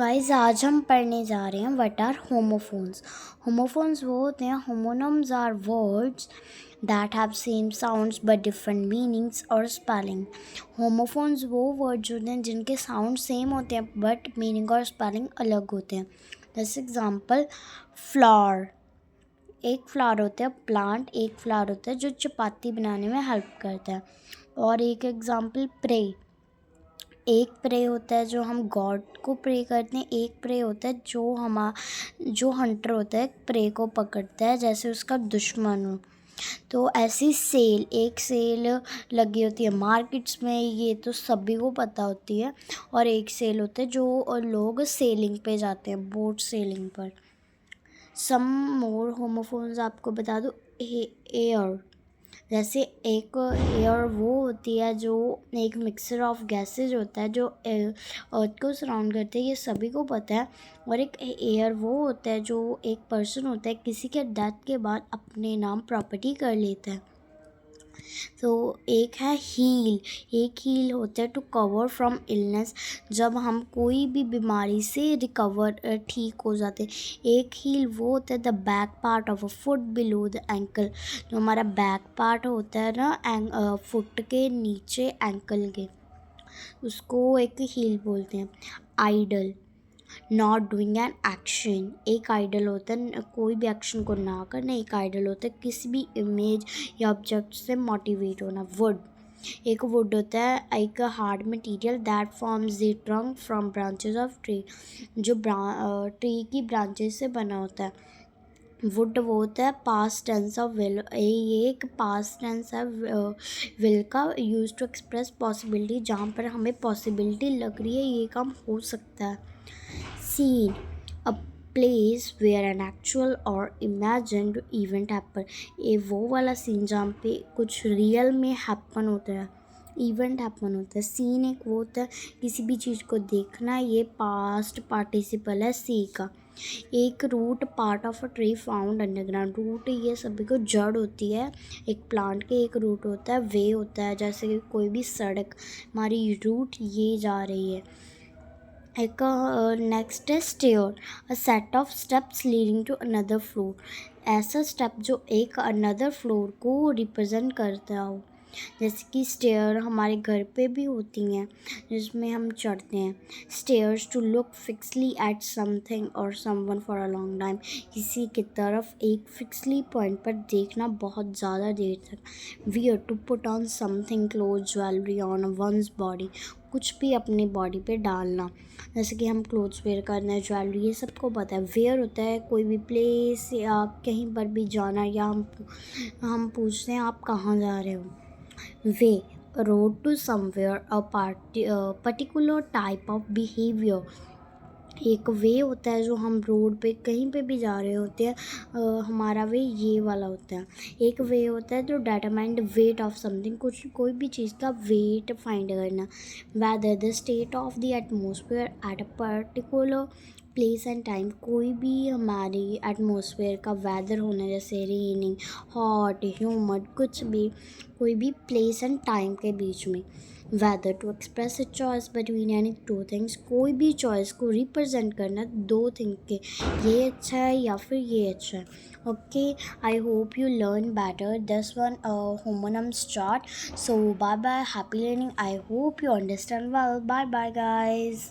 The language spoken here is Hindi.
गाइस आज हम पढ़ने जा रहे हैं व्हाट आर होमोफोन्स। होमोफोन्स वो होते हैं, homonyms are words that have same sounds but different meanings और स्पेलिंग। होमोफोन्स वो वर्ड्स होते हैं जिनके साउंड सेम होते हैं बट मीनिंग और स्पेलिंग अलग होते हैं। जैसे एग्जांपल फ्लावर, एक फ्लावर होता है प्लांट, एक फ्लावर होता है जो चपाती बनाने में हेल्प करता है। और एक एग्जांपल प्रे, एक प्रे होता है जो हम गॉड को प्रे करते हैं, एक प्रे होता है जो हंटर होता है प्रे को पकड़ता है जैसे उसका दुश्मन हो। तो ऐसी सेल, एक सेल लगी होती है मार्केट्स में, ये तो सभी को पता होती है। और एक सेल होता है जो लोग सेलिंग पे जाते हैं, बोट सेलिंग पर। सम मोर होमोफोन्स आपको बता दूँ। एयर, जैसे एक एयर वो होती है जो एक मिक्सचर ऑफ गैसेज होता है जो अर्थ को सराउंड करते हैं, ये सभी को पता है। और एक एयर वो होता है जो एक पर्सन होता है किसी के डेथ के बाद अपने नाम प्रॉपर्टी कर लेता है। तो एक है हील, एक हील होता है टू कवर फ्रॉम इलनेस, जब हम कोई भी बीमारी से रिकवर ठीक हो जाते। एक हील वो होता है the back part of a foot below the ankle, जो हमारा बैक पार्ट होता है ना फुट के नीचे एंकल के, उसको एक हील बोलते हैं। Idle, not doing an action, एक आइडल होता है कोई भी एक्शन को ना करना, एक आइडल होता है किसी भी इमेज या ऑब्जेक्ट से मोटिवेट होना। वुड, एक वुड होता है एक hard material that forms the trunk from branches of tree, जो ट्री की ब्रांचेस से बना होता है। वुड वो होता है पास्ट टेंस ऑफ विल, ये एक पास्ट टेंस है विल का, यूज टू एक्सप्रेस पॉसिबिलिटी, जहाँ पर हमें पॉसिबिलिटी लग रही है ये काम हो सकता है। Scene, a place where an actual or imagined event happen, ये वो वाला सीन जहाँ पे कुछ रियल में हैपन होता है, इवेंट हैपन होता है। सीन एक वो होता है किसी भी चीज़ को देखना, ये पास्ट पार्टिसिपल है सी का। एक root, part of a tree found underground, root ये सभी को जड़ होती है एक प्लांट के, एक रूट होता है। वे होता है जैसे कि कोई भी सड़क, हमारी रूट ये जा रही है। एक नेक्स्ट है stair, a set of steps leading to another floor, ऐसा स्टेप जो एक अनदर फ्लोर को रिप्रेजेंट करता हो। जैसे कि स्टेयर हमारे घर पे भी होती हैं जिसमें हम चढ़ते हैं। Stairs to look fixedly at something और someone for a long time, किसी की तरफ एक फिक्सली पॉइंट पर देखना बहुत ज़्यादा देर तक। Wear, to put on something, cloth, jewellery on one's body, कुछ भी अपनी बॉडी पे डालना, जैसे कि हम क्लोथ्स वेयर करना है, ज्वेलरी, ये सबको पता है। वेयर होता है कोई भी प्लेस या कहीं पर भी जाना, या हम पूछते हैं आप कहाँ जा रहे हो। Way, road to somewhere, a particular type of behaviour, एक वे होता है जो हम रोड पे कहीं पे भी जा रहे होते हैं, हमारा वे ये वाला होता है। एक वे होता है जो डिटरमाइन वेट ऑफ समथिंग, कुछ कोई भी चीज़ का वेट फाइंड करना। Weather, the state of the atmosphere at a particular place and time, कोई भी हमारी एटमोसफेयर का वेदर होना, जैसे रेनिंग, हॉट, ह्यूमड, कुछ भी कोई भी प्लेस एंड टाइम के बीच में। Whether, to express a choice between any two things, कोई भी चॉइस को रिप्रेजेंट करना दो थिंग के, ये अच्छा है या फिर ये अच्छा है। Okay, I hope you learn better this one homonym's chart. So bye bye, happy learning. I hope you understand well. Bye bye guys.